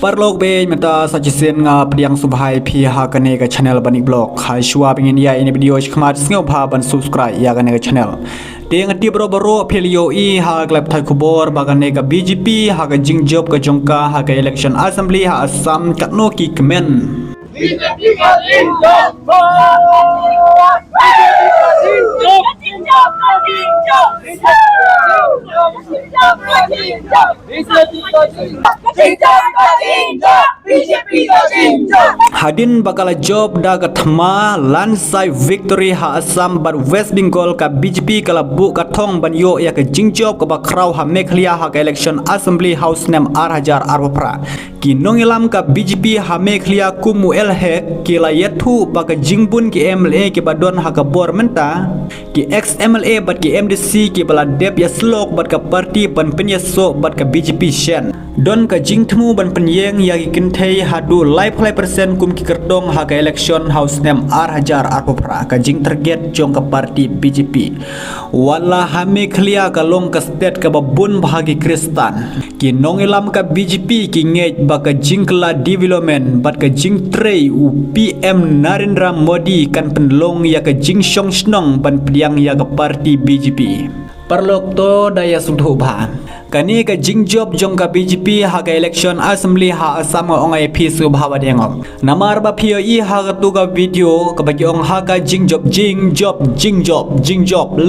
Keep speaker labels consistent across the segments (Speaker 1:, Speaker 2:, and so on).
Speaker 1: Perlok be mata sajisen nga pediang subhai pi ha kane ka channel bani blog ha shua pengin ya ini video khmat sngo pha ban subscribe ya kane ka channel deng ti bro pelio I ha klap thai khubor bagane ka BJP ha ka jingjob ka jongka ha ka election assembly ha Assam katno ki comment
Speaker 2: BJP ka jingjob Hadin bakal job da kathma landslide victory ha Assam but West Bengal ka BJP kala bu ka thong ban yo ya ka jingjob ka bakraw ha Meghalaya ha ka election assembly house name R1000 arpra ki nongilam ka BJP ha Meghalaya kumu elhe ki la yathu ba ka jingbun ki MLA ki badon ha ka bor menta ki ex MLA bat ki MDC ki bala dep ya slok bat ka party ban penyesok bat ka BJP shen don ka jingthmu ban penyeng ya ki kinthei hadu live 5% kum ki kertong ha ka election house name R1000 arpra ka jing target jong ka party BJP wala ha Meghalaya ka long ka state ka babun bahagi Kristan ki nongilam ka BJP ki ngej ba ka jingkla development bat ka jing trei u PM Narendra Modi kan penlong ya ka jing shong snong ban pediang ya ka party BJP perlok to daya sudhu bha kani ka jingjob jong ka BJP ha ka election assembly ha Assam ongai phi su bhawa dengom namar ba phio I ha ka tu ka video ka bagi ong ha ka jingjob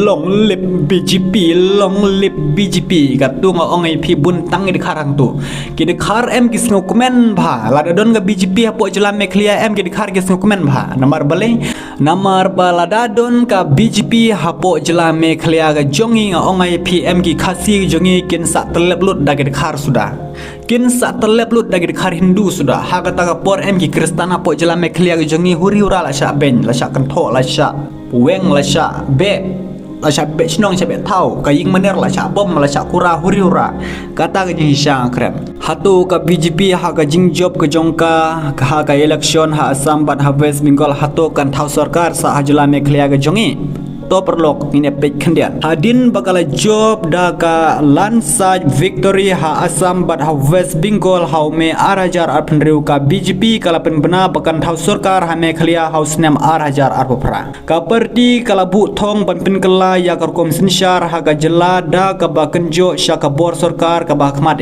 Speaker 2: long lip BJP long lip BJP ka tu nga ongai phi bun tang di kharang tu ki de khar em ki sngo comment bha la don ka BJP ha po jela Meghalaya em ki de khar ki sngo comment bha namar ba la don ka BJP ha po jela Meghalaya ka jongi nga ongai PM ki khasi jongi kin sa terlep lut dagi dekhar sudah kin sa terlep lut dagi dekhar Hindu sudah ha kata ka por em ki Kristana po jela Meghalaya ki jongi huri hura la sya ben la sya kentho la sya weng la sya be la sya be chnong sya be thau ka ying mener la sya bom la sya kura huri hura kata ka jing sya krem hatu ka BJP ha ka jingjob ka jongka ha ka election ha Assam bat ha West Bengal hatu kan thau sarkar sa ha jela Meghalaya ka jongi to perlok ini page kendian hadin bakal job da ka landslide victory ha Assam bat ha West Bengal ha me R1000 arpenriu ka BJP kala penbena bakan thau sarkar ha Meghalaya house name R1000 arpra ka parti kala bu thong ban penkela ya ka kom sinsyar ha ka jela da ka bakenjo sya ka bor sarkar ka bahmat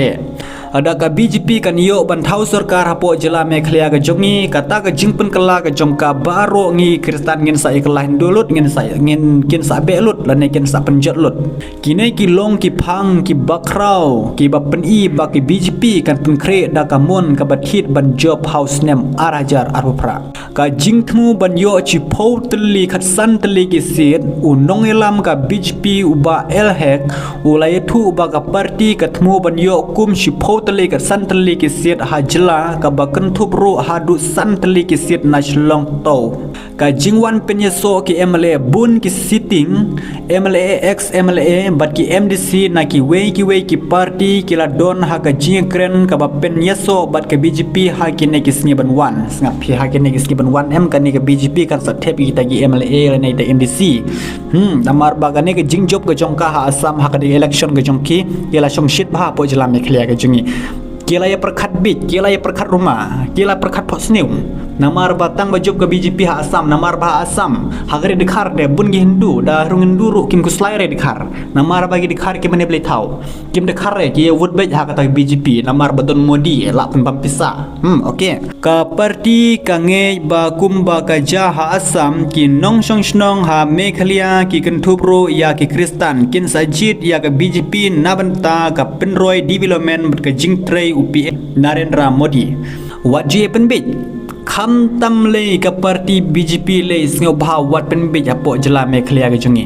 Speaker 2: ada ka BJP kan yo ban thau sarkar ha po jela Meghalaya ka jongi kata ka jingpen kela ka jongka baro ngi Kristan ngin sa iklah dulut ngin sa ngin kin sa belut lan kin sa penjat lut kini ki long ki phang ki bakrau ki bapen I ba ki BJP kan penkre da ka mon ka bathit ban job house name R1000 arpra ka jingthmu ban yo chi phou tli khat san tli ki sit u nongelam ka BJP u ba elhek u lai thu ba ka party ka thmu ban yo kum chi phou tli ka san tli ki sit ha jela ka ba kan thup ru ha du san tli ki sit na shlong to ka jingwan penyeso ki MLA bun ki sitting MLA ex MLA bat ki MDC na ki wei ki party ki la don ha ka jingkren ka ba penyeso bat ka BJP ha ki ne ki sniban wan ngap phi ha ki ne ki sniban wan em kan ni ka BJP kan sa thep ki ta gi MLA la nei ta MDC namar ba ka ne ka jingjob ka jongka ha Assam ha ka di election ka jongki kila shong shit ba po jela Meghalaya ka jongi kila ya perkhat bit kila ya perkhat rumah kila perkhat posniu namar batang bajob ke BJP ha Assam namar ba Assam hagre dikhar de bun gi Hindu da rungen duru kim kuslaire dikhar namar bagi dikhar ki mane ble thau kim dikhar re ki wood bej ha kata BJP namar badon Modi la pun pampisa okay ka parti ka nge ba kum ba ka ja ha Assam ki nong shong snong ha Meghalaya ki kenthupro ya ki Kristan kin sajit ya ka BJP nabanta ka penroi development ka jingtrei upi Narendra Modi wajib penbit kham tam le ka party BJP le sngo bha wat penbit apo jela Meghalaya ka jongi